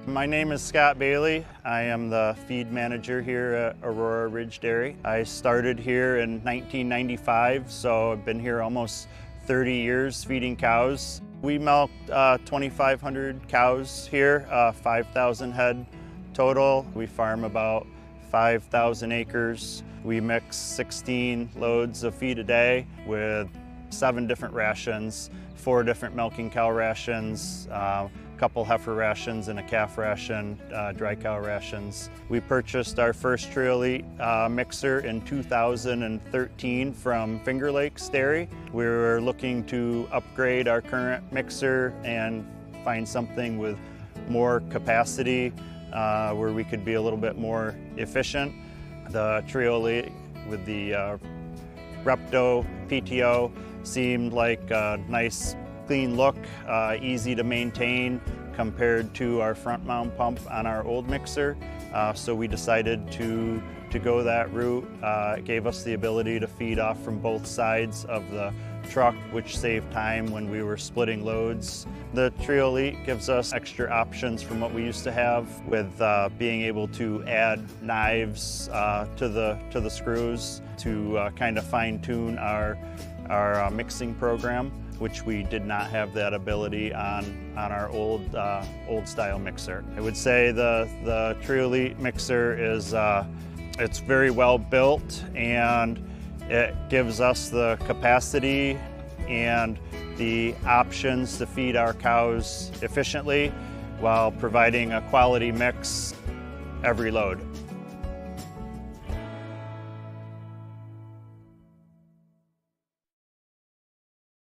My name is Scott Bailey. I am the feed manager here at Aurora Ridge Dairy. I started here in 1995, so I've been here almost 30 years feeding cows. We milk 2,500 cows here, 5,000 head total. We farm about 5,000 acres. We mix 16 loads of feed a day with 7 different rations, 4 different milking cow rations, a couple heifer rations and a calf ration, dry cow rations. We purchased our first Treo-Elite mixer in 2013 from Finger Lakes Dairy. We were looking to upgrade our current mixer and find something with more capacity where we could be a little bit more efficient. The Treo-Elite with the Repto PTO seemed like a nice clean look, easy to maintain compared to our front mount pump on our old mixer. So we decided to go that route. It gave us the ability to feed off from both sides of the truck, which saved time when we were splitting loads. The Treo-Elite gives us extra options from what we used to have with being able to add knives to the screws to kind of fine-tune our mixing program, which we did not have that ability on our old style mixer. I would say the Treo-Elite mixer is it's very well built, and it gives us the capacity and the options to feed our cows efficiently while providing a quality mix every load.